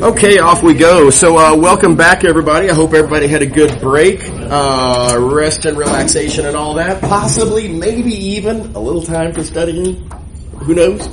Okay, off we go. So welcome back, everybody. I hope everybody had a good break, rest and relaxation and all that. Possibly, maybe even a little time for studying. Who knows?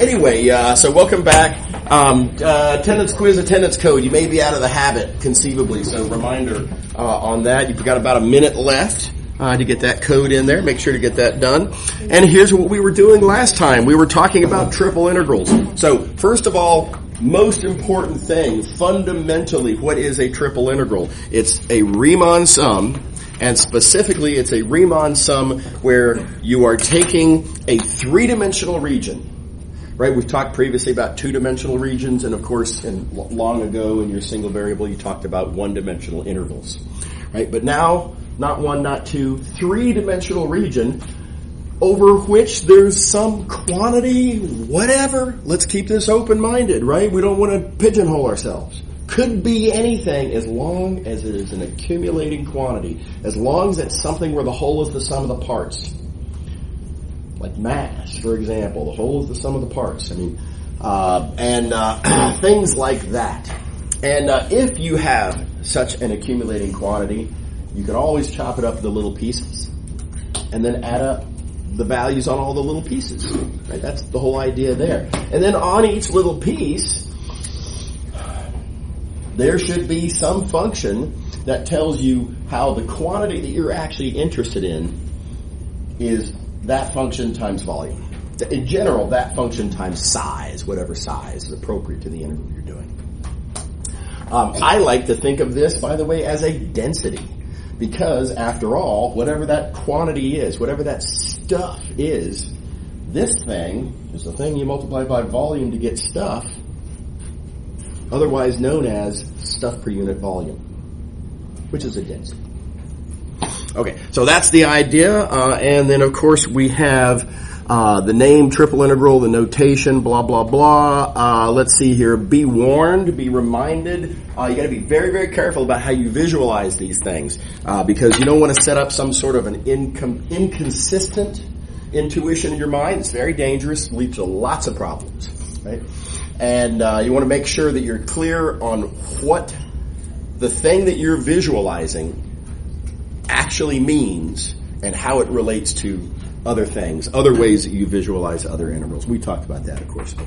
Anyway, so welcome back. Attendance quiz, attendance code. You may be out of the habit, conceivably. So reminder on that. You've got about a minute left to get that code in there. Make sure to get that done. And here's what we were doing last time. We were talking about triple integrals. So first of all, most important thing, fundamentally, what is a triple integral? It's a Riemann sum, and specifically it's a Riemann sum where you are taking a three-dimensional region, right? We've talked previously about two-dimensional regions, and of course, long ago in your single variable, you talked about one-dimensional intervals, right? But now, not one, not two, three-dimensional region over which there's some quantity, whatever. Let's keep this open-minded, right? We don't want to pigeonhole ourselves. Could be anything as long as it is an accumulating quantity. As long as it's something where the whole is the sum of the parts. Like mass, for example. The whole is the sum of the parts. I mean, things like that. And if you have such an accumulating quantity, you can always chop it up into little pieces and then add up the values on all the little pieces. Right? That's the whole idea there. And then on each little piece, there should be some function that tells you how the quantity that you're actually interested in is that function times volume. In general, that function times size, whatever size is appropriate to the integral you're doing. I like to think of this, by the way, as a density. Because, after all, whatever that quantity is, whatever that stuff is, this thing is the thing you multiply by volume to get stuff, otherwise known as stuff per unit volume, which is a density. Okay, so that's the idea, and then, of course, we have the name, triple integral, the notation, blah, blah, blah. Let's see here. Be warned, be reminded. You got to be very, very careful about how you visualize these things because you don't want to set up some sort of an inconsistent intuition in your mind. It's very dangerous, leads to lots of problems, right? And you want to make sure that you're clear on what the thing that you're visualizing actually means and how it relates to other things, other ways that you visualize other integrals. We talked about that, of course, a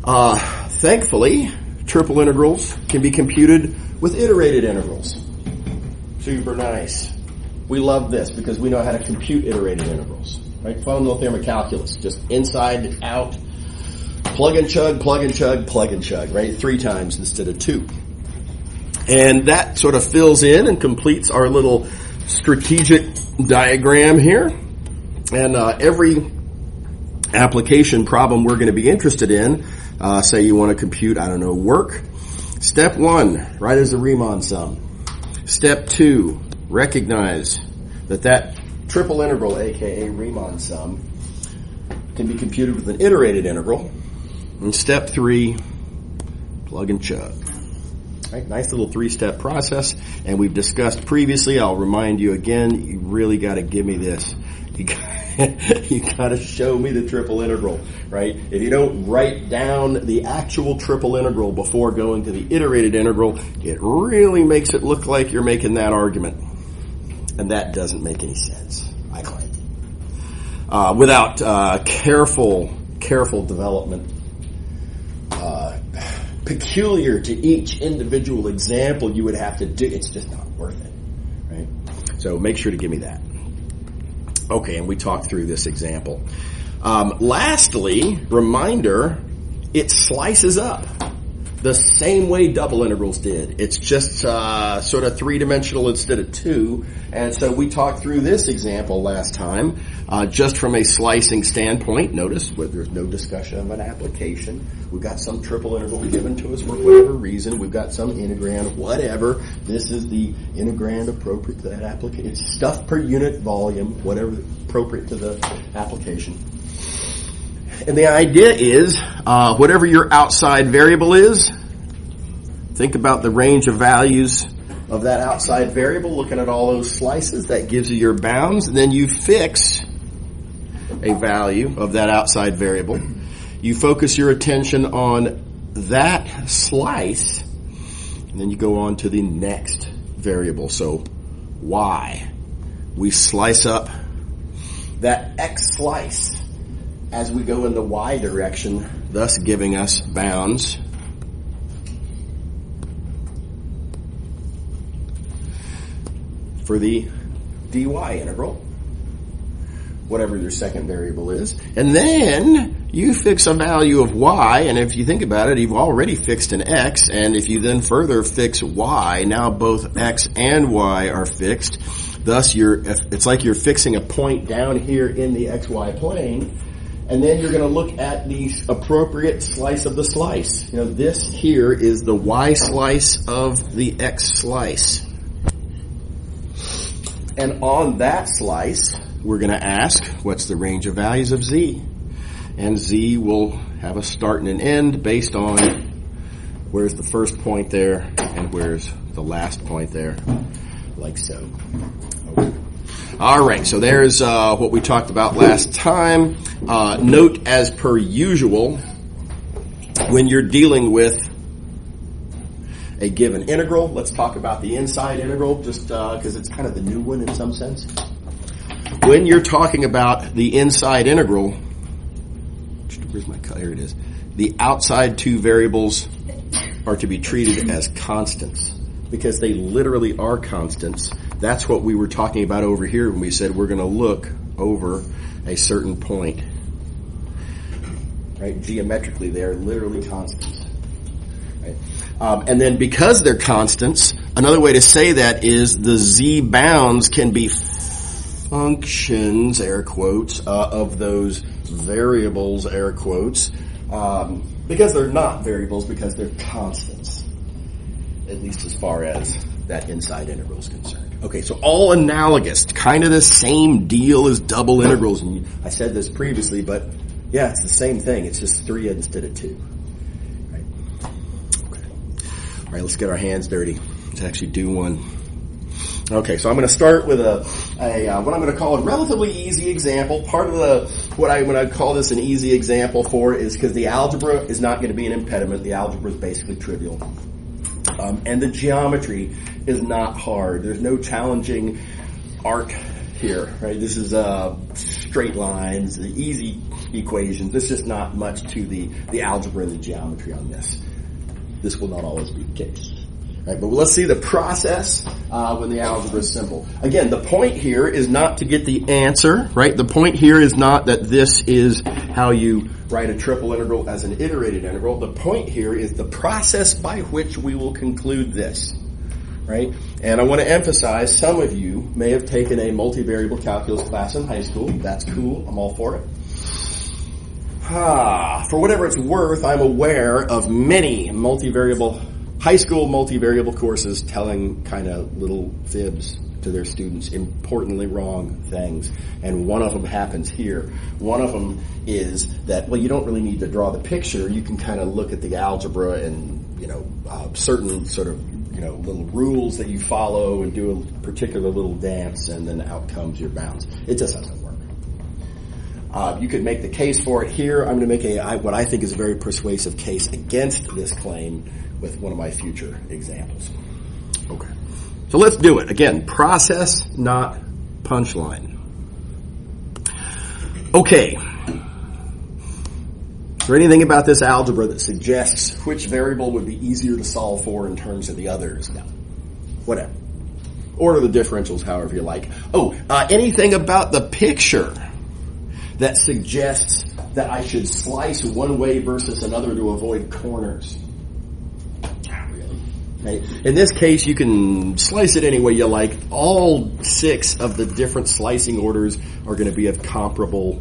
while. Thankfully, triple integrals can be computed with iterated integrals. Super nice. We love this because we know how to compute iterated integrals. Right? Fundamental theorem of calculus. Just inside, out, plug and chug, plug and chug, plug and chug, right? 3 times instead of 2. And that sort of fills in and completes our little strategic diagram here. And every application problem we're going to be interested in, say you want to compute, work. Step 1, write as a Riemann sum. Step 2, recognize that triple integral, aka Riemann sum, can be computed with an iterated integral. And step 3, plug and chug. Right, nice little 3-step process, and we've discussed previously. I'll remind you again, you really got to give me this. You got to show me the triple integral, right? If you don't write down the actual triple integral before going to the iterated integral, it really makes it look like you're making that argument. And that doesn't make any sense, I claim. Without careful development, peculiar to each individual example you would have to do, it's just not worth it, right? So make sure to give me that. Okay, and we talked through this example. Lastly, reminder, it slices up the same way double integrals did. It's just sort of 3-dimensional instead of 2. And so we talked through this example last time just from a slicing standpoint. Notice there's no discussion of an application. We've got some triple integral given to us for whatever reason. We've got some integrand, whatever. This is the integrand appropriate to that application. It's stuff per unit volume, whatever appropriate to the application. And the idea is, whatever your outside variable is, think about the range of values of that outside variable, looking at all those slices, that gives you your bounds, and then you fix a value of that outside variable. You focus your attention on that slice, and then you go on to the next variable. So y. We slice up that x slice as we go in the y direction, thus giving us bounds for the dy integral, whatever your second variable is. And then you fix a value of y, and if you think about it, you've already fixed an x, and if you then further fix y, now both x and y are fixed. Thus, it's like you're fixing a point down here in the xy plane, and then you're going to look at the appropriate slice of the slice. You know, this here is the y slice of the x slice. And on that slice, we're going to ask, what's the range of values of z? And z will have a start and an end based on where's the first point there and where's the last point there, like so. Okay. All right, so there's what we talked about last time. Note, as per usual, when you're dealing with a given integral, let's talk about the inside integral, just because it's kind of the new one in some sense. When you're talking about the inside integral, where's my cut? Here it is. The outside two variables are to be treated as constants because they literally are constants. That's what we were talking about over here when we said we're going to look over a certain point. Right? Geometrically, they are literally constants. Right? And then because they're constants, another way to say that is the z bounds can be functions, air quotes, of those variables, air quotes, because they're not variables, because they're constants, at least as far as that inside integral is concerned. Okay, so all analogous, kind of the same deal as double integrals. And I said this previously, but yeah, it's the same thing. It's just 3 instead of 2. Right? Okay. All right, let's get our hands dirty. Let's actually do one. Okay, so I'm going to start with what I'm going to call a relatively easy example. Part of what I call this an easy example for is because the algebra is not going to be an impediment. The algebra is basically trivial. And the geometry is not hard. There's no challenging arc here, right? This is straight lines, the easy equations. There's just not much to the algebra and the geometry on this. This will not always be the case. Right, but let's see the process when the algebra is simple. Again, the point here is not to get the answer, right? The point here is not that this is how you write a triple integral as an iterated integral. The point here is the process by which we will conclude this, right? And I want to emphasize, some of you may have taken a multivariable calculus class in high school. That's cool. I'm all for it. For whatever it's worth, I'm aware of many high school multivariable courses telling kind of little fibs to their students, importantly wrong things. And one of them happens here. One of them is that, well, you don't really need to draw the picture. You can kind of look at the algebra and, certain sort of, little rules that you follow and do a particular little dance, and then out comes your bounds. It just doesn't work. You could make the case for it here. I'm going to make what I think is a very persuasive case against this claim with one of my future examples. Okay. So let's do it. Again, process, not punchline. Okay. Is there anything about this algebra that suggests which variable would be easier to solve for in terms of the others? No. Whatever. Order the differentials however you like. Anything about the picture that suggests that I should slice one way versus another to avoid corners? Right. In this case, you can slice it any way you like. All 6 of the different slicing orders are going to be of comparable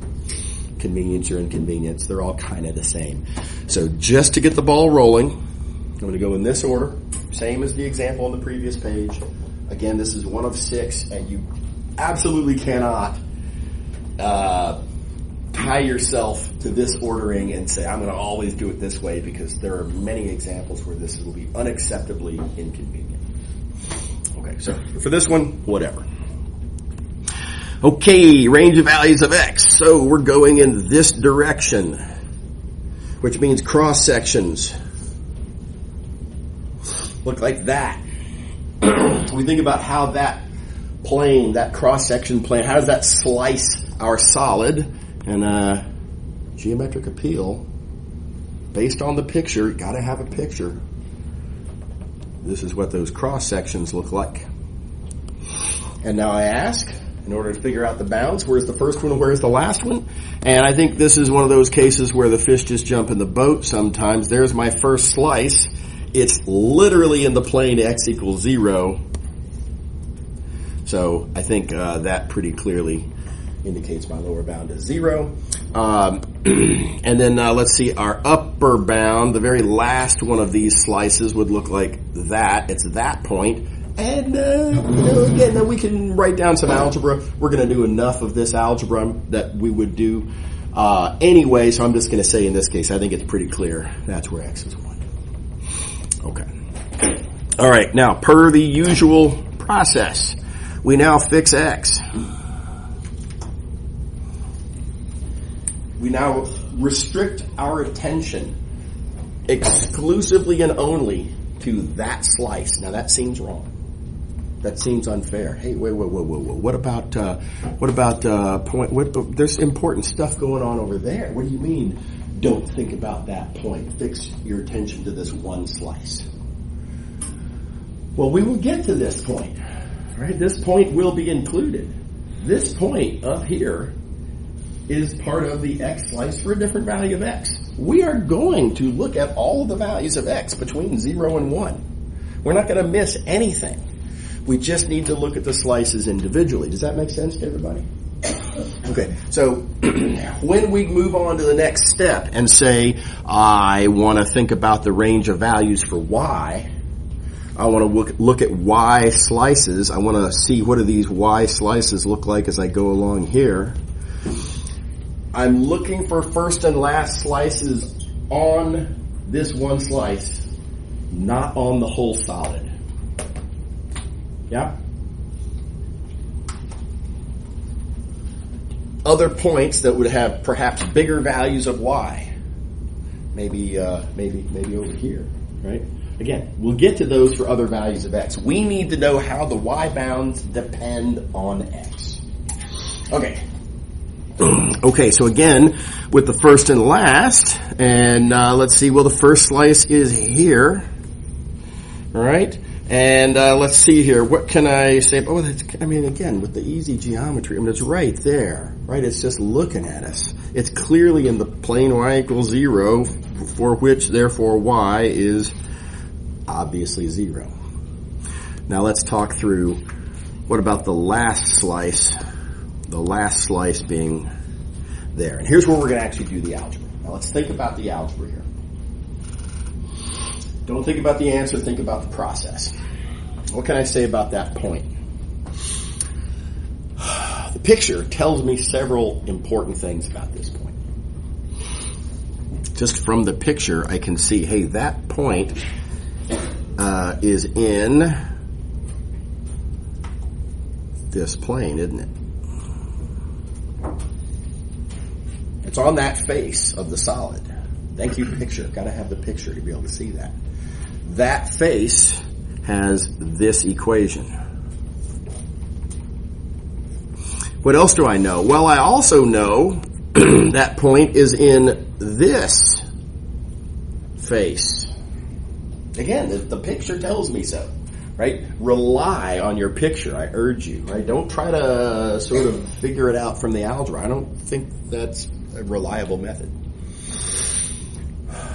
convenience or inconvenience. They're all kind of the same. So just to get the ball rolling, I'm going to go in this order, same as the example on the previous page. Again, this is one of 6, and you absolutely cannot tie yourself to this ordering and say, I'm going to always do it this way, because there are many examples where this will be unacceptably inconvenient. Okay, so for this one, whatever. Okay, range of values of x. So we're going in this direction, which means cross sections look like that. We think about how that plane, that cross-section plane, how does that slice our solid? And geometric appeal, based on the picture, got to have a picture. This is what those cross-sections look like. And now I ask, in order to figure out the bounds, where's the first one and where's the last one? And I think this is one of those cases where the fish just jump in the boat sometimes. There's my first slice. It's literally in the plane x equals 0. So I think that pretty clearly indicates my lower bound is 0. And then let's see, our upper bound, the very last one of these slices would look like that. It's that point. And, again, we can write down some algebra. We're going to do enough of this algebra that we would do anyway, so I'm just going to say in this case, I think it's pretty clear that's where x is 1. Okay. All right, now, per the usual process, we now fix x. We now restrict our attention exclusively and only to that slice. Now that seems wrong. That seems unfair. Hey, wait. What about point? There's important stuff going on over there. What do you mean? Don't think about that point. Fix your attention to this one slice. Well, we will get to this point. Right? This point will be included. This point up here is part of the x slice for a different value of x. We are going to look at all of the values of x between 0 and 1. We're not going to miss anything. We just need to look at the slices individually. Does that make sense to everybody? Okay, so when we move on to the next step and say, I want to think about the range of values for y, I want to look at y slices. I want to see what do these y slices look like as I go along here. I'm looking for first and last slices on this one slice, not on the whole solid. Yeah? Other points that would have perhaps bigger values of y. Maybe over here, right? Again, we'll get to those for other values of x. We need to know how the y bounds depend on x. Okay. Okay, so again, with the first and last, and let's see, well, the first slice is here, all right? And let's see here, what can I say? Oh, again, with the easy geometry, it's right there, right? It's just looking at us. It's clearly in the plane y equals 0, for which, therefore, y is obviously 0. Now let's talk through, what about the last slice? The last slice being there. And here's where we're going to actually do the algebra. Now let's think about the algebra here. Don't think about the answer, think about the process. What can I say about that point? The picture tells me several important things about this point. Just from the picture, I can see, hey, that point is in this plane, isn't it? It's on that face of the solid. Thank you, picture. Got to have the picture to be able to see that. That face has this equation. What else do I know? Well, I also know that point is in this face. Again, the picture tells me so, right? Rely on your picture, I urge you, right? Don't try to sort of figure it out from the algebra. I don't think that's a reliable method.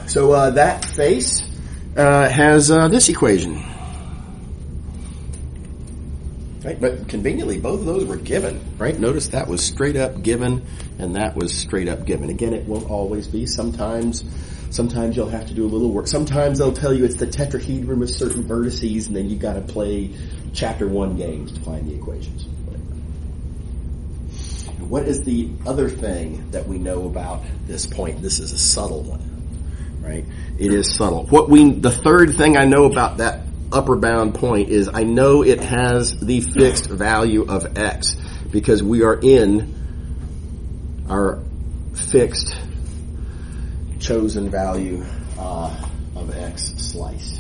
So that face has this equation. Right? But conveniently, both of those were given, right? Notice that was straight up given, and that was straight up given. Again, it won't always be. Sometimes you'll have to do a little work. Sometimes they'll tell you it's the tetrahedron with certain vertices, and then you've got to play chapter 1 games to find the equations. What is the other thing that we know about this point? This is a subtle one, right? It is subtle. The third thing I know about that upper bound point is I know it has the fixed value of x because we are in our fixed chosen value of x slice.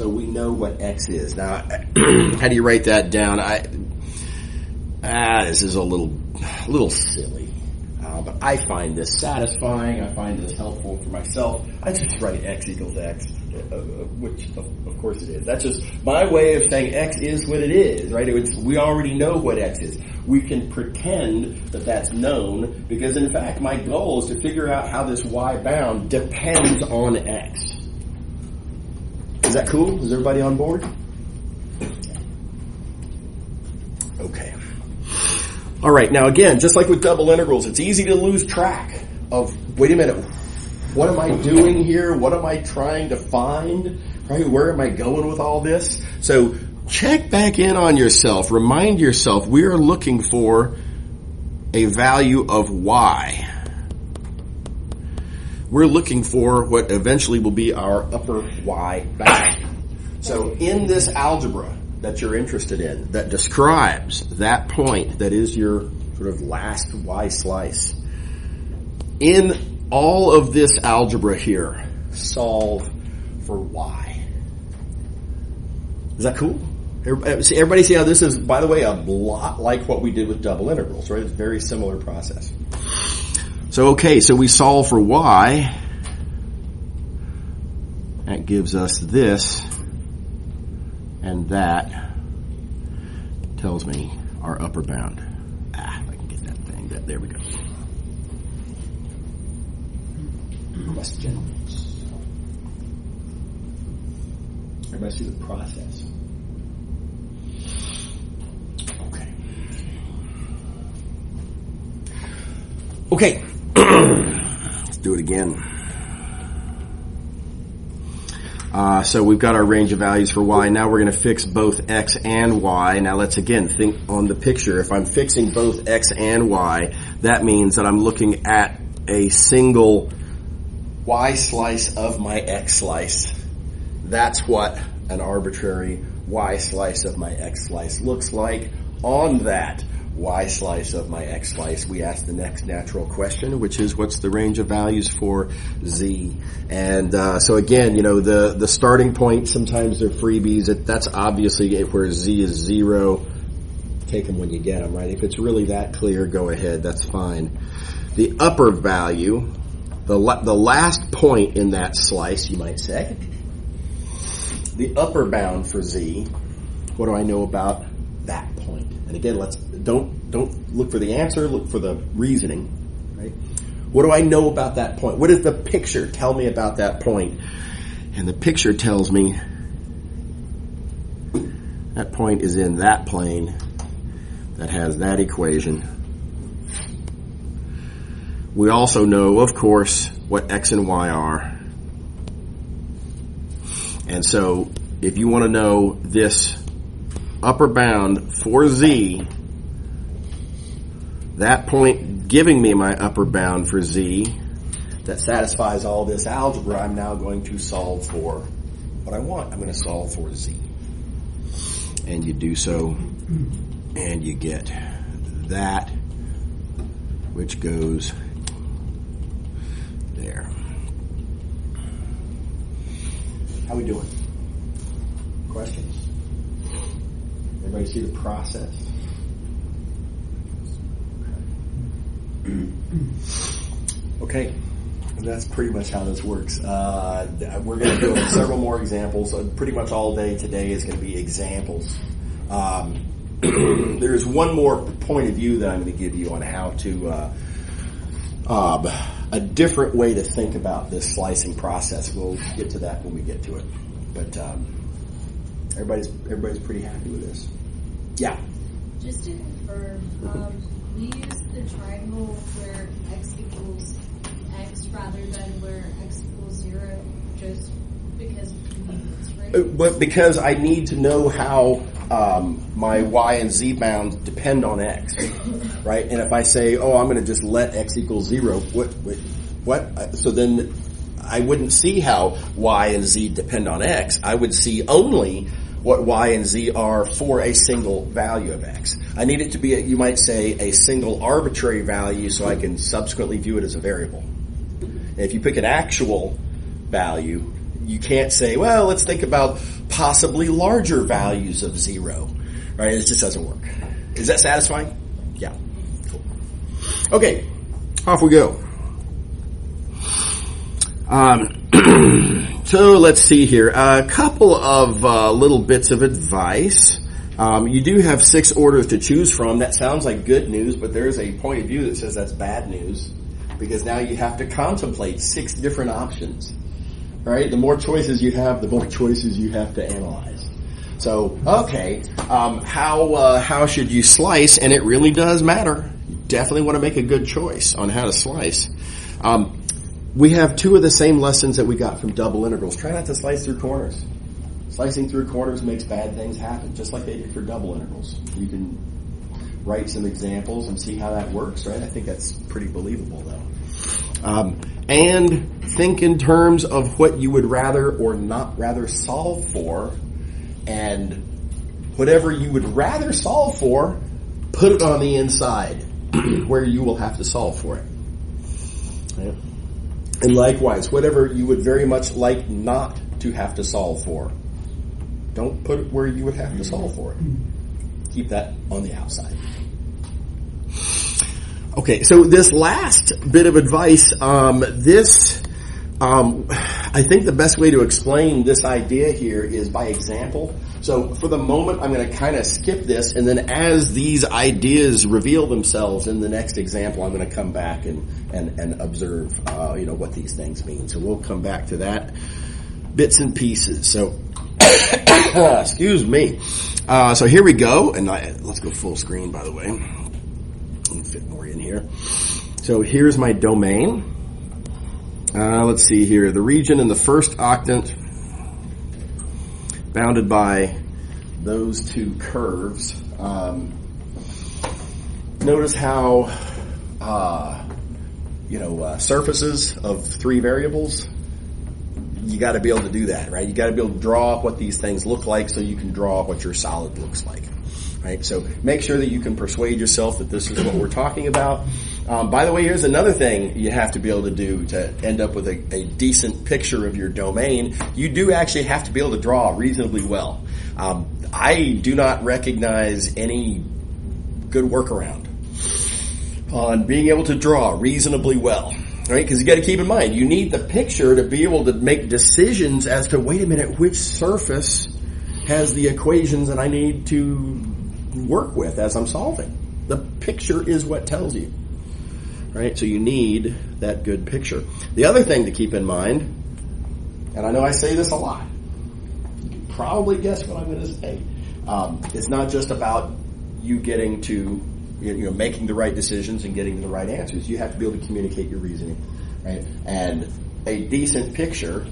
So we know what x is. Now, how do you write that down? This is a little silly. But I find this satisfying. I find this helpful for myself. I just write x equals x, which of course it is. That's just my way of saying x is what it is, right? We already know what x is. We can pretend that that's known because, in fact, my goal is to figure out how this y bound depends on x. Is that cool? Is everybody on board? Okay. All right, now again, just like with double integrals, it's easy to lose track of, wait a minute, what am I doing here? What am I trying to find? Right? Where am I going with all this? So check back in on yourself. Remind yourself we are looking for a value of y. We're looking for what eventually will be our upper y bound. So in this algebra that you're interested in, that describes that point that is your sort of last y slice, in all of this algebra here, solve for y. Is that cool? Everybody see how this is, by the way, a lot like what we did with double integrals, right? It's a very similar process. So, okay, so we solve for y. That gives us this, and that tells me our upper bound. If I can get that thing. There we go. Questions? Everybody see the process? Okay. Let's do it again. So we've got our range of values for y. Now we're going to fix both x and y. Now let's again think on the picture. If I'm fixing both x and y, that means that I'm looking at a single y slice of my x slice. That's what an arbitrary y slice of my x slice looks like. On that y slice of my x slice, we ask the next natural question, which is what's the range of values for z? And so again, you know, the starting point, sometimes they're freebies. That's obviously where z is 0. Take them when you get them, right? If it's really that clear, go ahead. That's fine. The upper value, the last point in that slice, you might say, the upper bound for z, what do I know about that point? And again, don't look for the answer, look for the reasoning, right? What do I know about that point? What does the picture tell me about that point? And the picture tells me that point is in that plane that has that equation. We also know, of course, what x and y are. And so if you want to know this upper bound for z, that point giving me my upper bound for z that satisfies all this algebra, I'm now going to solve for what I want. I'm going to solve for z. And you do so, and you get that, which goes there. How we doing? Questions? Everybody see the process? Okay, and that's pretty much how this works. We're going to do several more examples. Pretty much all day today is going to be examples. There's one more point of view that I'm going to give you on how to a different way to think about this slicing process. We'll get to that when we get to it. But everybody's pretty happy with this. Yeah. Just to confirm, we use the triangle where x equals x rather than where x equals 0, just because of convenience, right? But because I need to know how my y and z bounds depend on x, right? And if I say, I'm going to just let x equal 0, what? So then I wouldn't see how y and z depend on x. I would see only what y and z are for a single value of x. I need it to be, you might say, a single arbitrary value so I can subsequently view it as a variable. And if you pick an actual value, you can't say, well, let's think about possibly larger values of 0. Right? It just doesn't work. Is that satisfying? Yeah. Cool. Okay. Off we go. So let's see here. A couple of little bits of advice. You do have 6 orders to choose from. That sounds like good news, but there's a point of view that says that's bad news, because now you have to contemplate 6 different options. Right? The more choices you have, the more choices you have to analyze. So, okay, how should you slice? And it really does matter. You definitely want to make a good choice on how to slice. We have 2 of the same lessons that we got from double integrals. Try not to slice through corners. Slicing through corners makes bad things happen, just like they did for double integrals. You can write some examples and see how that works, right? I think that's pretty believable, though. And think in terms of what you would rather or not rather solve for, and whatever you would rather solve for, put it on the inside where you will have to solve for it. Right? And likewise, whatever you would very much like not to have to solve for, don't put it where you would have to solve for it. Keep that on the outside. Okay, so this last bit of advice, I think the best way to explain this idea here is by example. So for the moment, I'm going to kind of skip this, and then as these ideas reveal themselves in the next example, I'm going to come back and observe, what these things mean. So we'll come back to that, bits and pieces. So, excuse me. So here we go, and let's go full screen, by the way. Let me fit more in here. So here's my domain. Let's see here. The region in the first octant, bounded by those 2 curves. Notice how, surfaces of 3 variables, you got to be able to do that, right? You got to be able to draw up what these things look like so you can draw up what your solid looks like. Right? So make sure that you can persuade yourself that this is what we're talking about. By the way, here's another thing you have to be able to do to end up with a decent picture of your domain. You do actually have to be able to draw reasonably well. I do not recognize any good workaround on being able to draw reasonably well. Right? Because you got to keep in mind, you need the picture to be able to make decisions as to, wait a minute, which surface has the equations that I need to work with as I'm solving. The picture is what tells you. Right? So you need that good picture. The other thing to keep in mind, and I know I say this a lot, you can probably guess what I'm going to say. It's not just about you getting to, making the right decisions and getting to the right answers. You have to be able to communicate your reasoning. Right? And a decent picture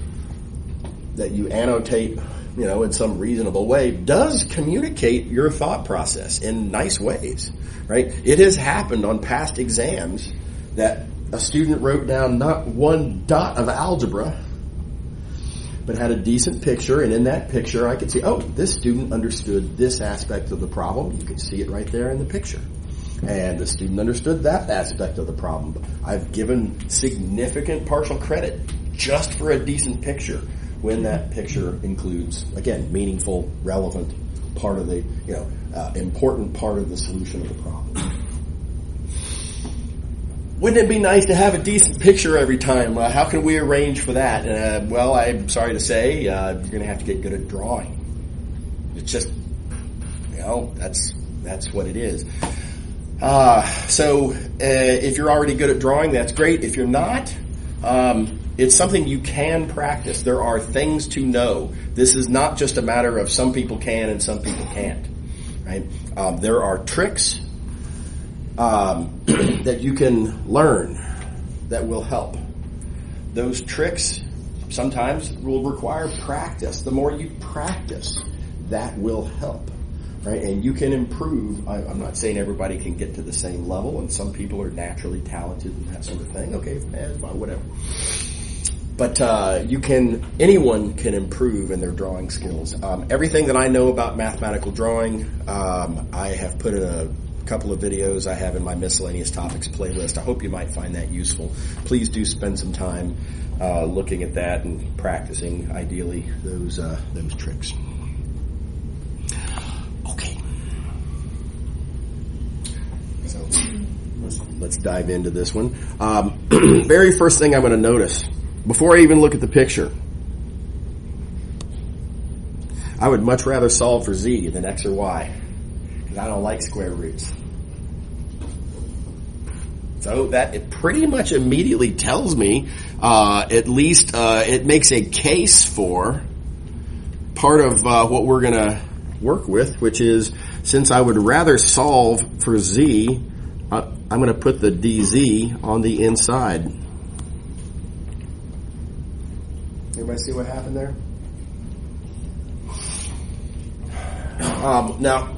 that you annotate, in some reasonable way, does communicate your thought process in nice ways, right? It has happened on past exams that a student wrote down not one dot of algebra, but had a decent picture, and in that picture I could see, this student understood this aspect of the problem. You can see it right there in the picture. And the student understood that aspect of the problem. I've given significant partial credit just for a decent picture, when that picture includes, again, meaningful, relevant part of the, important part of the solution of the problem. Wouldn't it be nice to have a decent picture every time? How can we arrange for that? Well, I'm sorry to say, you're going to have to get good at drawing. It's just, that's what it is. So if you're already good at drawing, that's great. If you're not, it's something you can practice. There are things to know. This is not just a matter of some people can and some people can't. Right? There are tricks that you can learn that will help. Those tricks sometimes will require practice. The more you practice, that will help. Right? And you can improve. I'm not saying everybody can get to the same level, and some people are naturally talented and that sort of thing. Okay, whatever. But anyone can improve in their drawing skills. Everything that I know about mathematical drawing, I have put in a couple of videos I have in my miscellaneous topics playlist. I hope you might find that useful. Please do spend some time looking at that and practicing, ideally, those tricks. Okay. So let's dive into this one. Very first thing I'm going to notice, before I even look at the picture, I would much rather solve for z than x or y, because I don't like square roots. So that it pretty much immediately tells me, at least it makes a case for part of what we're going to work with, which is, since I would rather solve for z, I'm going to put the dz on the inside. Everybody see what happened there? Now,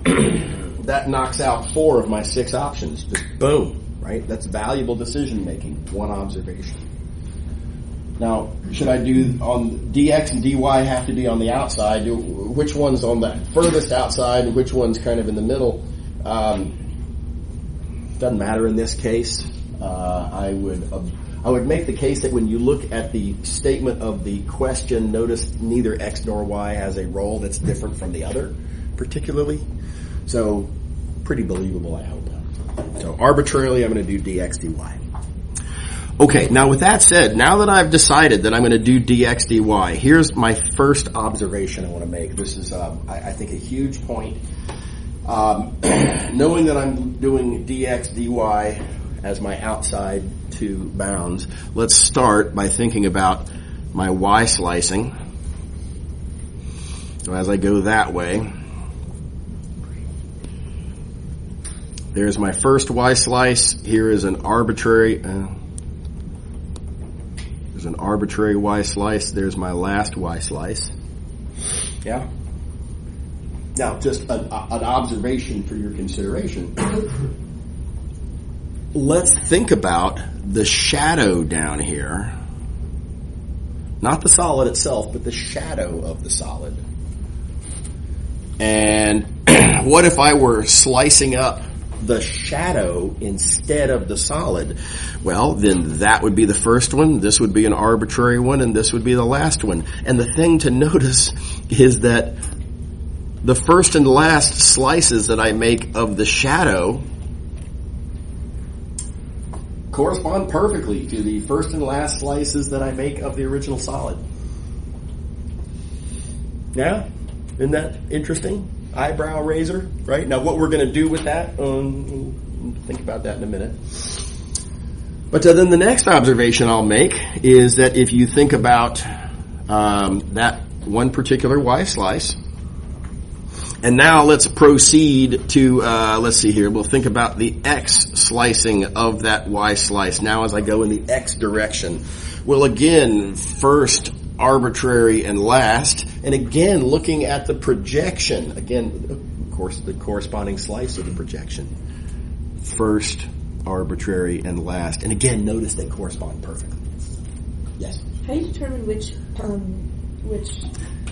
that knocks out 4 of my 6 options. Just boom. Right? That's valuable decision making. One observation. Now, should I do on dx and dy have to be on the outside? Which one's on the furthest outside and which one's kind of in the middle? Doesn't matter in this case. I would make the case that when you look at the statement of the question, notice neither x nor y has a role that's different from the other, particularly. So, pretty believable, I hope. So arbitrarily, I'm going to do dx, dy. Okay, now with that said, now that I've decided that I'm going to do dx, dy, here's my first observation I want to make. This is, I think, a huge point. Knowing that I'm doing dx, dy as my outside 2 bounds, let's start by thinking about my y slicing. So as I go that way, there's my first y slice. Here is an arbitrary. There's an arbitrary y slice. There's my last y slice. Yeah. Now, just an observation for your consideration. Let's think about the shadow down here. Not the solid itself, but the shadow of the solid. And what if I were slicing up the shadow instead of the solid? Well, then that would be the first one, this would be an arbitrary one, and this would be the last one. And the thing to notice is that the first and last slices that I make of the shadow correspond perfectly to the first and last slices that I make of the original solid. Yeah? Isn't that interesting? Eyebrow raiser, right? Now what we're going to do with that, think about that in a minute. But then the next observation I'll make is that if you think about that one particular y slice, and now let's proceed to, let's see here, we'll think about the x slicing of that y slice. Now as I go in the x direction, well again, first arbitrary and last, and again looking at the projection, again of course the corresponding slice of the projection, first arbitrary and last, and again notice they correspond perfectly. Yes? How do you determine which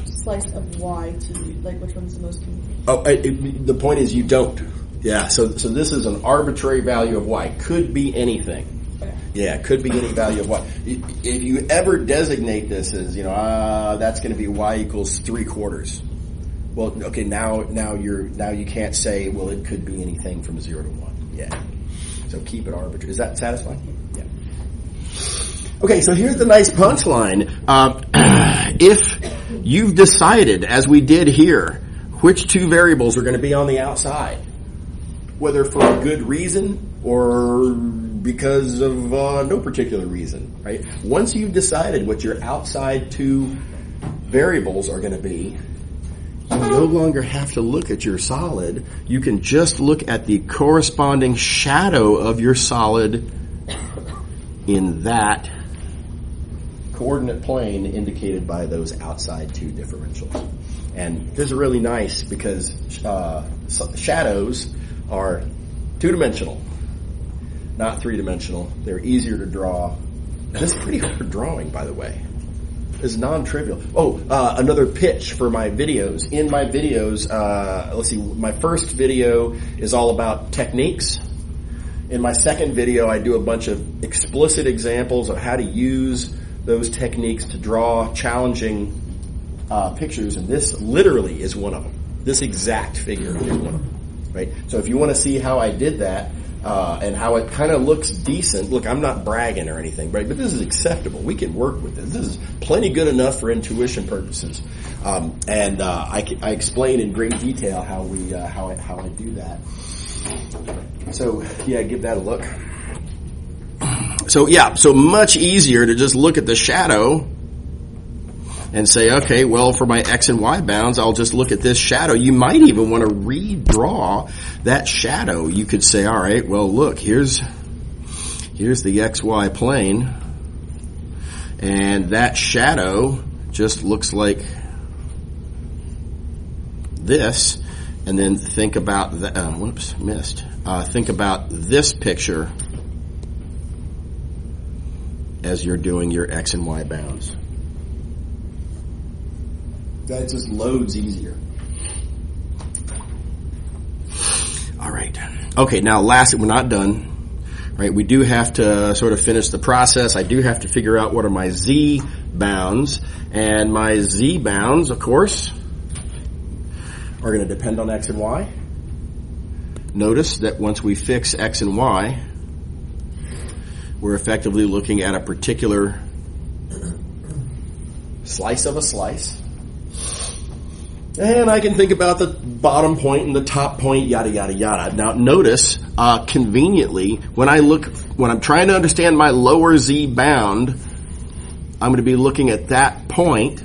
slice of y to like which one's the most convenient? The point is you don't. Yeah, so this is an arbitrary value of y, could be anything. Yeah, it could be any value of y. If you ever designate this as, that's going to be y equals 3/4. Well, okay, now you can't say, well, it could be anything from 0 to 1. Yeah. So keep it arbitrary. Is that satisfying? Yeah. Okay, so here's the nice punchline. If you've decided, as we did here, which 2 variables are going to be on the outside, whether for a good reason or because of no particular reason, right? Once you've decided what your outside 2 variables are going to be, you no longer have to look at your solid. You can just look at the corresponding shadow of your solid in that coordinate plane indicated by those outside 2 differentials. And this is really nice because shadows are 2-dimensional. Not 3-dimensional. They're easier to draw. And this is pretty hard drawing, by the way. It's non-trivial. Another pitch for my videos. In my videos, let's see, my first video is all about techniques. In my second video, I do a bunch of explicit examples of how to use those techniques to draw challenging pictures, and this literally is one of them. This exact figure is one of them, right? So if you want to see how I did that, and how it kind of looks decent, look, I'm not bragging or anything, right? But this is acceptable. We can work with this. This is plenty good enough for intuition purposes. And I explain in great detail how I do that. So yeah, give that a look. So yeah, so much easier to just look at the shadow and say, okay, well, for my X and Y bounds, I'll just look at this shadow. You might even want to redraw that shadow. You could say, all right, well, look, here's the XY plane, and that shadow just looks like this. And then think about the, think about this picture as you're doing your X and Y bounds. That just loads easier. All right. Okay, now lastly, we're not done. Right? We do have to sort of finish the process. I do have to figure out what are my Z bounds. And my Z bounds, of course, are going to depend on X and Y. Notice that once we fix X and Y, we're effectively looking at a particular slice of a slice. And I can think about the bottom point and the top point, yada, yada, yada. Now notice, conveniently, when I'm trying to understand my lower Z bound, I'm going to be looking at that point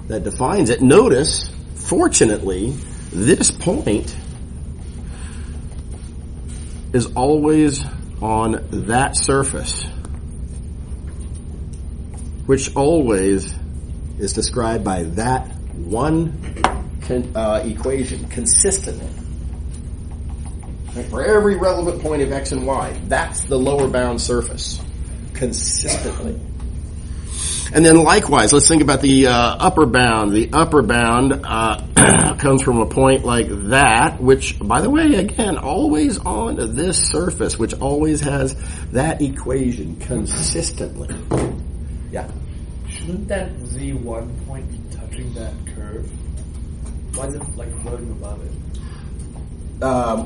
that defines it. Notice, fortunately, this point is always on that surface, which always is described by that one equation consistently. Right? For every relevant point of X and Y, that's the lower bound surface consistently. And then likewise, let's think about the upper bound. The upper bound comes from a point like that, which, by the way, again, always on this surface, which always has that equation consistently. Yeah. Shouldn't that Z1 point be touching that curve? Why is it like floating above it?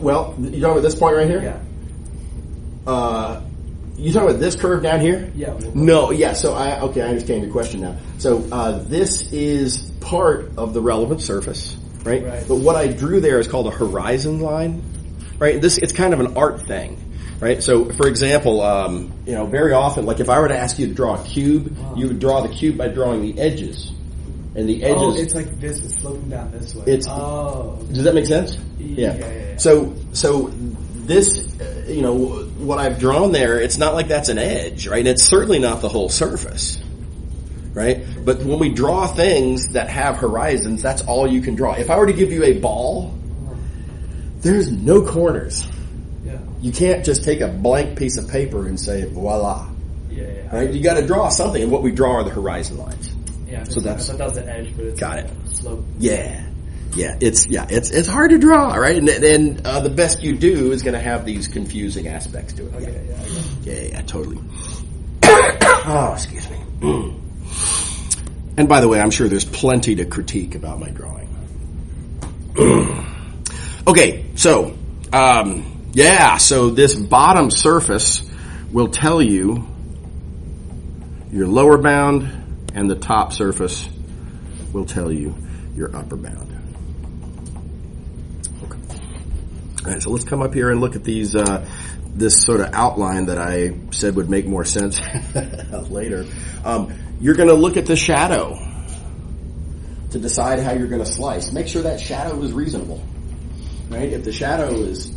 Well, you talking about this point right here? Yeah. You talking about this curve down here? Yeah. No, yeah, so I understand your question now. So this is part of the relevant surface, right? But what I drew there is called a horizon line, right? It's kind of an art thing, right? So, for example, very often, like if I were to ask you to draw a cube, you would draw the cube by drawing the edges. And the edges... Oh, it's like this, it's sloping down this way. Does that make sense? Yeah. So this, what I've drawn there, it's not like that's an edge, right? And it's certainly not the whole surface, right? But when we draw things that have horizons, that's all you can draw. If I were to give you a ball, there's no corners. Yeah. You can't just take a blank piece of paper and say, voila. Yeah. Right? You got to draw something, and what we draw are the horizon lines. Yeah. So I thought that was the edge, but it's got it. Slope. Yeah. It's hard to draw, right? And the best you do is going to have these confusing aspects to it. Okay, Yeah, totally. Oh, excuse me. And by the way, I'm sure there's plenty to critique about my drawing. Okay, so so this bottom surface will tell you your lower bound, and the top surface will tell you your upper bound. Okay. All right, so let's come up here and look at these, this sort of outline that I said would make more sense later. You're going to look at the shadow to decide how you're going to slice. Make sure that shadow is reasonable, right? If the shadow is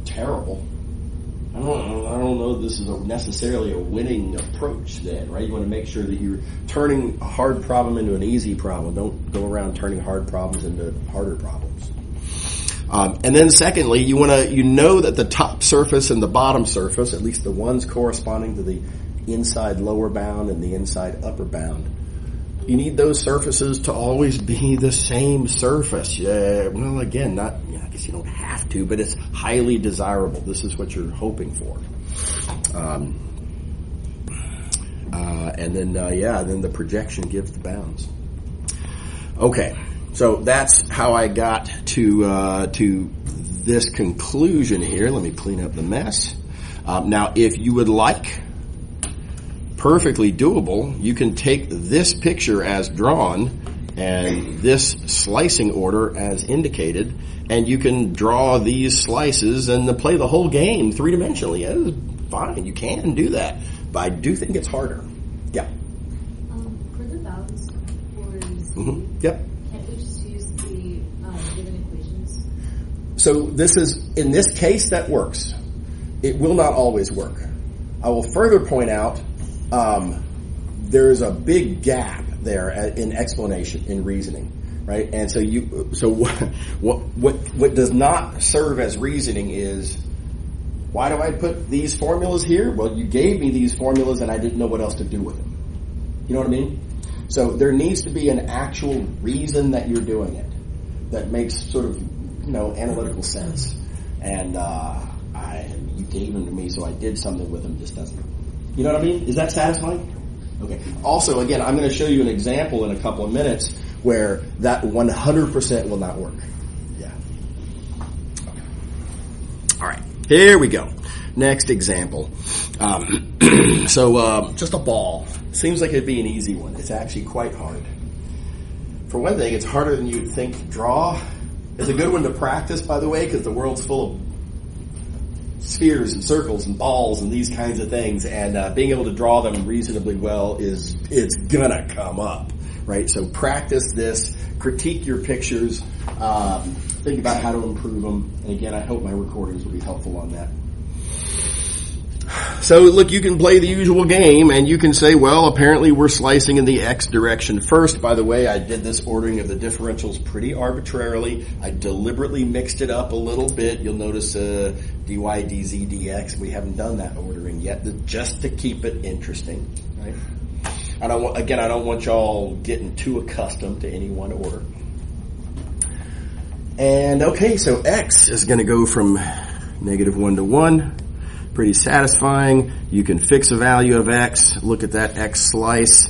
terrible, I don't know this is necessarily a winning approach then, right? You want to make sure that you're turning a hard problem into an easy problem. Don't go around turning hard problems into harder problems. And then secondly, you know that the top surface and the bottom surface, at least the ones corresponding to the inside lower bound and the inside upper bound, you need those surfaces to always be the same surface. Well, again, I guess you don't have to, but it's highly desirable. This is what you're hoping for. And then then the projection gives the bounds. Okay, so that's how I got to this conclusion here. Let me clean up the mess. Now, if you would like, perfectly doable, you can take this picture as drawn and this slicing order as indicated, and you can draw these slices and play the whole game three-dimensionally. It's fine, you can do that, but I do think it's harder. Yeah. For the bounds for Yep. can't we just use the given equations? So in this case, that works. It will not always work. I will further point out there's a big gap there in explanation, in reasoning, right? And so what does not serve as reasoning is, why do I put these formulas here? Well, you gave me these formulas and I didn't know what else to do with them. You know what I mean? So there needs to be an actual reason that you're doing it that makes sort of, analytical sense. And you gave them to me, so I did something with them. Just doesn't. You know what I mean? Is that satisfying? Okay. Also, again, I'm going to show you an example in a couple of minutes where that 100% will not work. Yeah. Okay. All right. Here we go. Next example. Just a ball. Seems like it'd be an easy one. It's actually quite hard. For one thing, it's harder than you'd think to draw. It's a good one to practice, by the way, because the world's full of spheres and circles and balls and these kinds of things, and being able to draw them reasonably well it's gonna come up, right? So practice this, critique your pictures, think about how to improve them, and again, I hope my recordings will be helpful on that. So look, you can play the usual game, and you can say, well, apparently we're slicing in the x direction first. By the way, I did this ordering of the differentials pretty arbitrarily. I deliberately mixed it up a little bit. You'll notice dy, dz, dx. We haven't done that ordering yet, just to keep it interesting, right? I don't want y'all getting too accustomed to any one order. And okay, so x is going to go from -1 to 1. Pretty satisfying. You can fix a value of x, look at that x slice,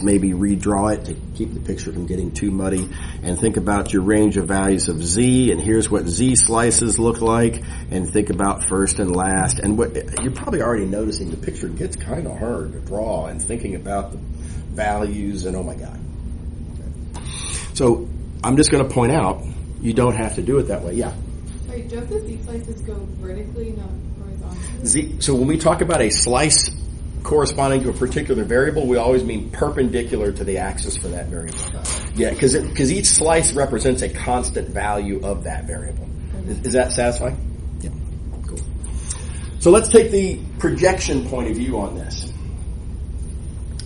maybe redraw it to keep the picture from getting too muddy, and think about your range of values of z, and here's what z slices look like, and think about first and last. And what you're probably already noticing, the picture gets kind of hard to draw, and thinking about the values, and oh my God. Okay. So I'm just going to point out, you don't have to do it that way. Yeah. Wait, don't the z slices go vertically, not horizontally? So when we talk about a slice corresponding to a particular variable, we always mean perpendicular to the axis for that variable. Yeah, because each slice represents a constant value of that variable. Is that satisfying? Yeah. Cool. So let's take the projection point of view on this.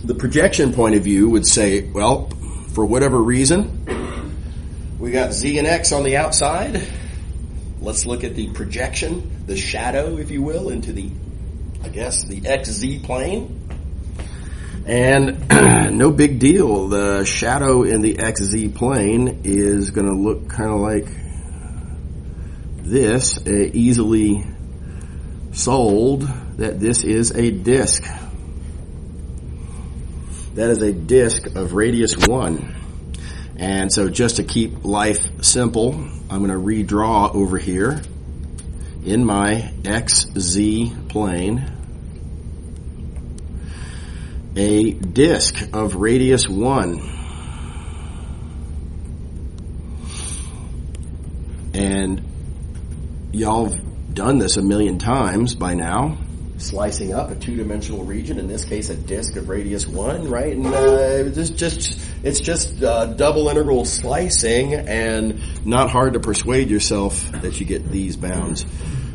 The projection point of view would say, well, for whatever reason, we got z and x on the outside. Let's look at the projection, the shadow, if you will, into the XZ plane. And no big deal. The shadow in the XZ plane is going to look kind of like this, easily sold that this is a disk. That is a disk of radius 1. And so just to keep life simple, I'm going to redraw over here in my XZ plane a disk of radius 1. And y'all have done this a million times by now, slicing up a two-dimensional region, in this case a disk of radius 1, right? And it's just double integral slicing, and not hard to persuade yourself that you get these bounds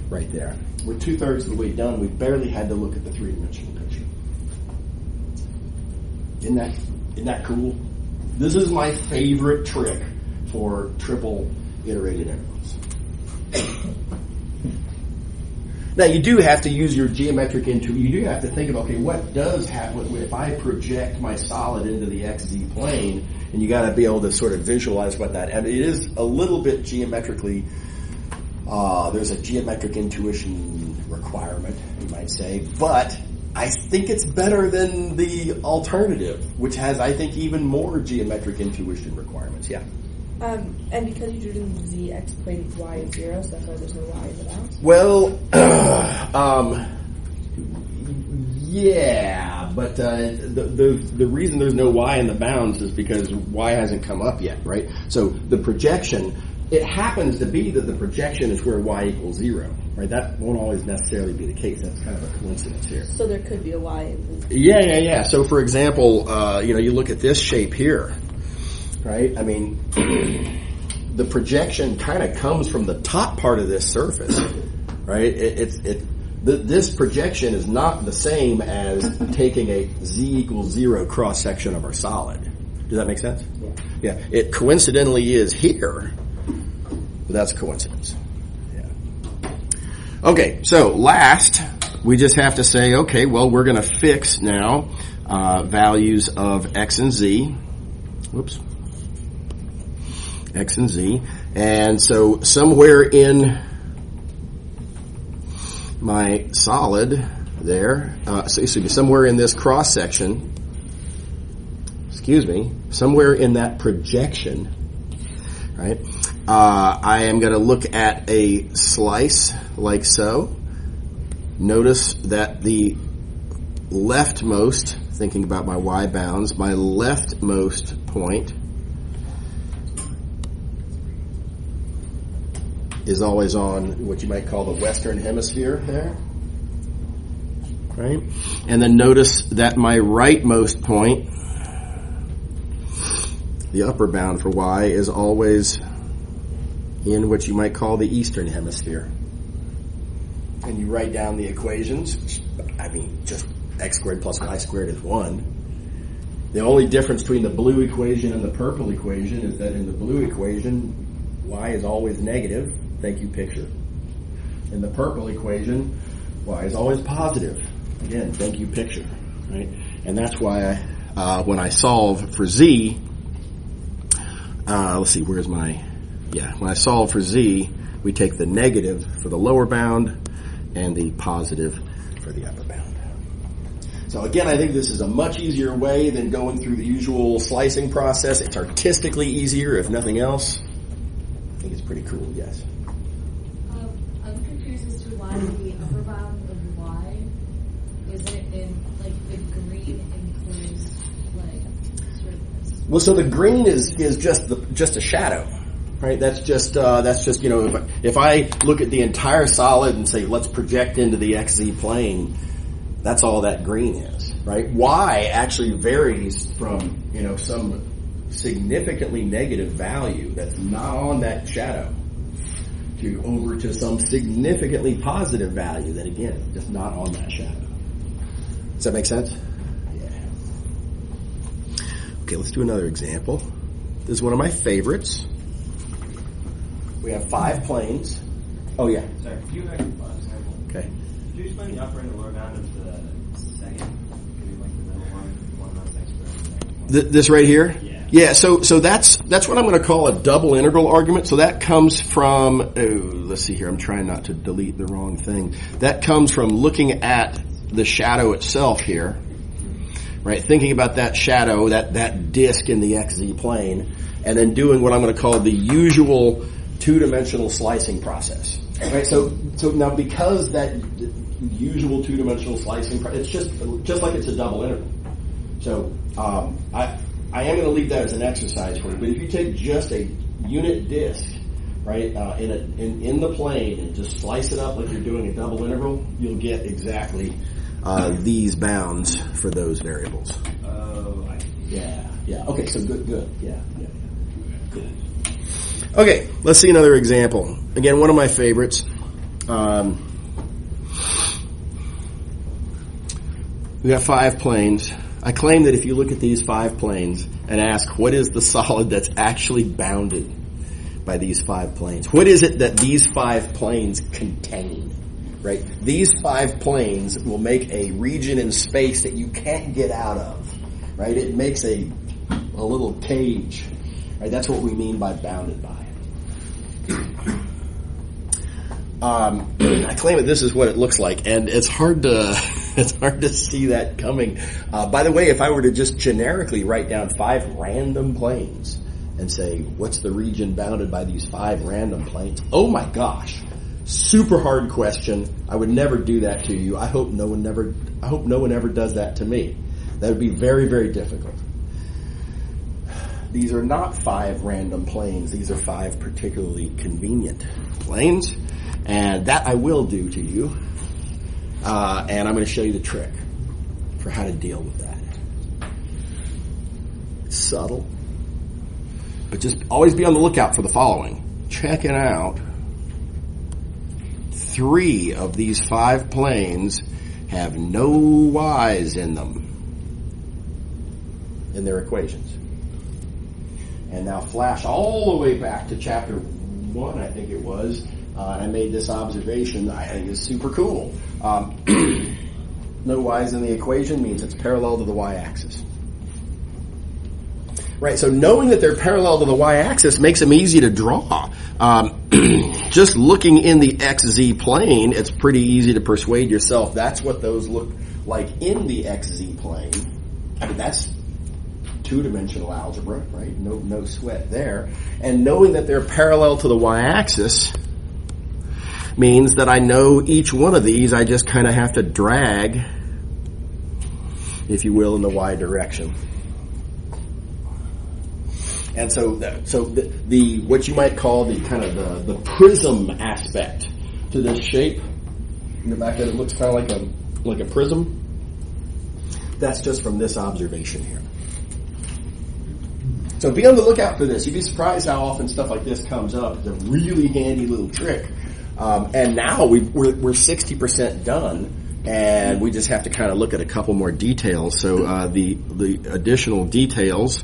right there. We're 2/3 of the way done. We barely had to look at the three-dimensional picture. Isn't that cool? This is my favorite trick for triple iterated integrals. Now, you do have to use your geometric intuition. You do have to think about, okay, what does happen if I project my solid into the XZ plane? And you got to be able to sort of visualize what that. And it is a little bit geometrically. There's a geometric intuition requirement, you might say, but I think it's better than the alternative, which has, I think, even more geometric intuition requirements. Yeah. And because you drew it in the z-x plane, y is 0, so that's why there's no y in the bounds? Well, yeah, but the reason there's no y in the bounds is because y hasn't come up yet, right? So the projection, it happens to be that the projection is where y equals 0, right? That won't always necessarily be the case. That's kind of a coincidence here. So there could be a y in the Yeah. So for example, you look at this shape here, right? I mean, the projection kind of comes from the top part of this surface, right? This projection is not the same as taking a z equals 0 cross section of our solid. Does that make sense? Yeah. It coincidentally is here, but that's a coincidence. Yeah. Okay, so last, we just have to say, okay, well, we're going to fix now values of x and z. Whoops. X and z. And so somewhere in my solid there, somewhere in this cross section, somewhere in that projection, right, I am going to look at a slice like so. Notice that the leftmost, thinking about my y bounds, my leftmost point is always on what you might call the western hemisphere there, right? And then notice that my rightmost point, the upper bound for y, is always in what you might call the eastern hemisphere. And you write down the equations. I mean, just x squared plus y squared is 1. The only difference between the blue equation and the purple equation is that in the blue equation, y is always negative. Thank you, picture. In the purple equation, y is always positive. Again, thank you, picture. Right? And that's why when I solve for z, let's see, where's my, when I solve for z, we take the negative for the lower bound and the positive for the upper bound. So again, I think this is a much easier way than going through the usual slicing process. It's artistically easier, if nothing else. I think it's pretty cool, yes. I'm confused as to why the upper bound of y isn't in like the green enclosed surface. Well, so the green is just a shadow, right? That's just if I look at the entire solid and say let's project into the xz plane, that's all that green is, right? Y actually varies from some significantly negative value that's not on that shadow over to some significantly positive value that again is just not on that shadow. Does that make sense? Yeah. Okay, let's do another example. This is one of my favorites. We have 5 planes. Oh yeah. Sorry, could you example? Okay. Could you explain the upper and the lower bound of the second? Maybe like the middle one not x squared. This right here? Yeah. Yeah, so that's what I'm going to call a double integral argument. So that comes from, let's see here, I'm trying not to delete the wrong thing. That comes from looking at the shadow itself here, right? Thinking about that shadow, that disk in the xz plane, and then doing what I'm going to call the usual two-dimensional slicing process. Right? So now because that usual two-dimensional slicing, it's just like it's a double integral. So I am going to leave that as an exercise for you. But if you take just a unit disk, right, in the plane and just slice it up like you're doing a double integral, you'll get exactly these bounds for those variables. Oh, I see. Yeah. Okay, so good. Yeah. Good. Okay, let's see another example. Again, one of my favorites. We got 5 planes. I claim that if you look at these 5 planes and ask what is the solid that's actually bounded by these 5 planes, what is it that these 5 planes contain, right? These 5 planes will make a region in space that you can't get out of, right? It makes a little cage, right? That's what we mean by bounded by. I claim that this is what it looks like, and it's hard to It's hard to see that coming. By the way, if I were to just generically write down 5 random planes and say, what's the region bounded by these 5 random planes? Oh my gosh. Super hard question. I would never do that to you. I hope no one ever does that to me. That would be very, very difficult. These are not 5 random planes. These are 5 particularly convenient planes. And that I will do to you. And I'm going to show you the trick for how to deal with that. It's subtle. But just always be on the lookout for the following. Check it out. 3 of these 5 planes have no y's in them in their equations. And now flash all the way back to chapter 1, I think it was. I made this observation I think is super cool. No y's in the equation means it's parallel to the y-axis. Right, so knowing that they're parallel to the y-axis makes them easy to draw. Just looking in the xz plane, it's pretty easy to persuade yourself that's what those look like in the xz plane. I mean, that's two-dimensional algebra, right? No sweat there. And knowing that they're parallel to the y-axis means that I know each one of these I just kind of have to drag, if you will, in the y direction. And so the what you might call the kind of the prism aspect to this shape, in the back of it looks kind of like a prism. That's just from this observation here. So be on the lookout for this. You'd be surprised how often stuff like this comes up. It's a really handy little trick. And now we're 60% done, and we just have to kind of look at a couple more details. So the additional details.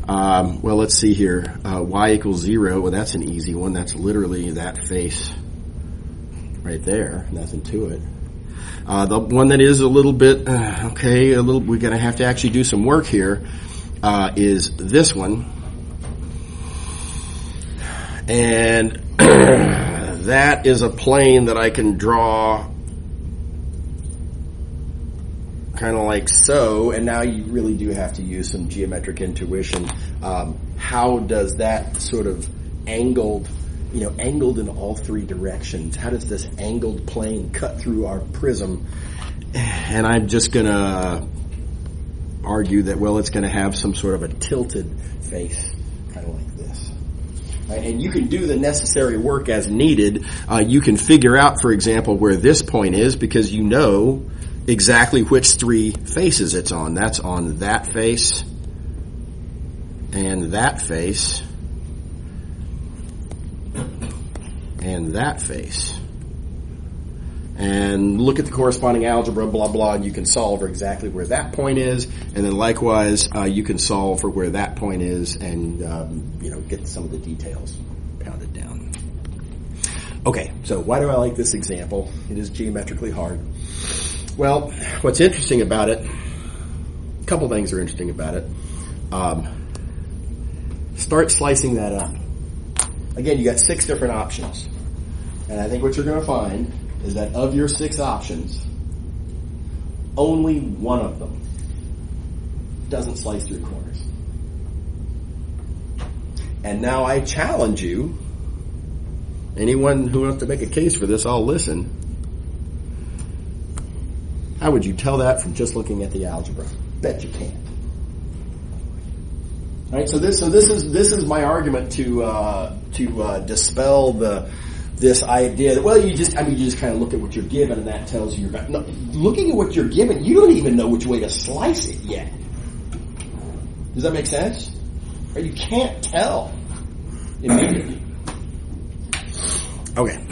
Well, let's see here. Y equals 0. Well, that's an easy one. That's literally that face right there. Nothing to it. The one that is a little bit we're going to have to actually do some work here. Is this one, and that is a plane that I can draw kind of like so, and now you really do have to use some geometric intuition. How does that sort of angled in all 3 directions, how does this angled plane cut through our prism? And I'm just going to argue that, well, it's going to have some sort of a tilted face, kind of like this. Right? And you can do the necessary work as needed. You can figure out, for example, where this point is because you know exactly which 3 faces it's on. That's on that face and that face and that face. And look at the corresponding algebra, blah, blah, and you can solve for exactly where that point is. And then likewise, you can solve for where that point is and, get some of the details pounded down. Okay, so why do I like this example? It is geometrically hard. Well, what's interesting about it, a couple things are interesting about it. Start slicing that up. Again, you got 6 different options. And I think what you're going to find is that of your 6 options, only one of them doesn't slice through corners. And now I challenge you, anyone who wants to make a case for this, I'll listen. How would you tell that from just looking at the algebra? Bet you can't. All right, so this is my argument to dispel this idea that, well, you just kind of look at what you're given and that tells you about. No, looking at what you're given, you don't even know which way to slice it yet. Does that make sense? Right? You can't tell immediately. Okay.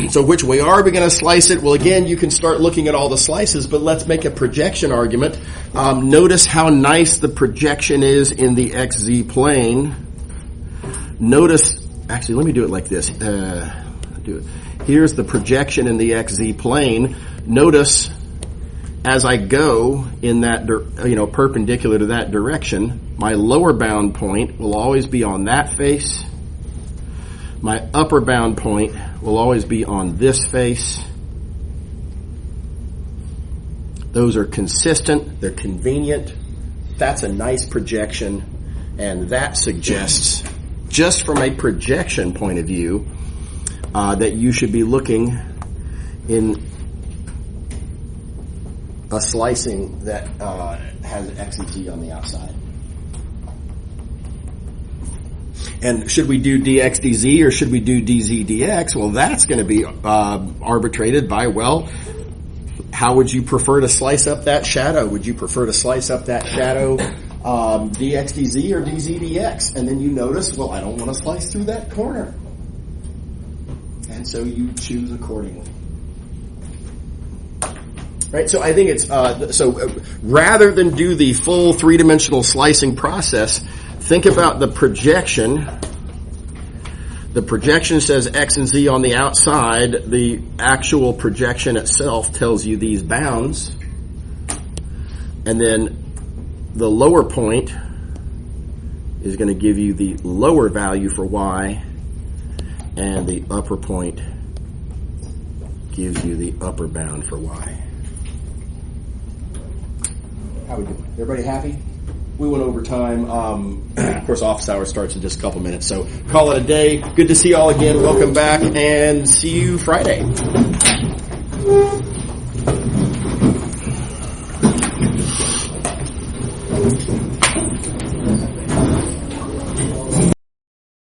So which way are we going to slice it? Well, again, you can start looking at all the slices, but let's make a projection argument. Notice how nice the projection is in the XZ plane. Actually, let me do it like this. Here's the projection in the XZ plane. Notice as I go in that, perpendicular to that direction, my lower bound point will always be on that face. My upper bound point will always be on this face. Those are consistent. They're convenient. That's a nice projection. And that suggests, just from a projection point of view, that you should be looking in a slicing that has X and Z on the outside. And should we do dx dz or should we do dz dx? Well, that's going to be arbitrated by, well, how would you prefer to slice up that shadow? Would you prefer to slice up that shadow dx dz or dz dx? And then you notice, well, I don't want to slice through that corner. And so you choose accordingly. Right, so I think it's rather than do the full three-dimensional slicing process, think about the projection. The projection says X and Z on the outside. The actual projection itself tells you these bounds. And then the lower point is going to give you the lower value for Y, and the upper point gives you the upper bound for Y. How we doing? Everybody happy? We went over time. Of course, office hour starts in just a couple minutes, so call it a day. Good to see you all again. Welcome back, and see you Friday.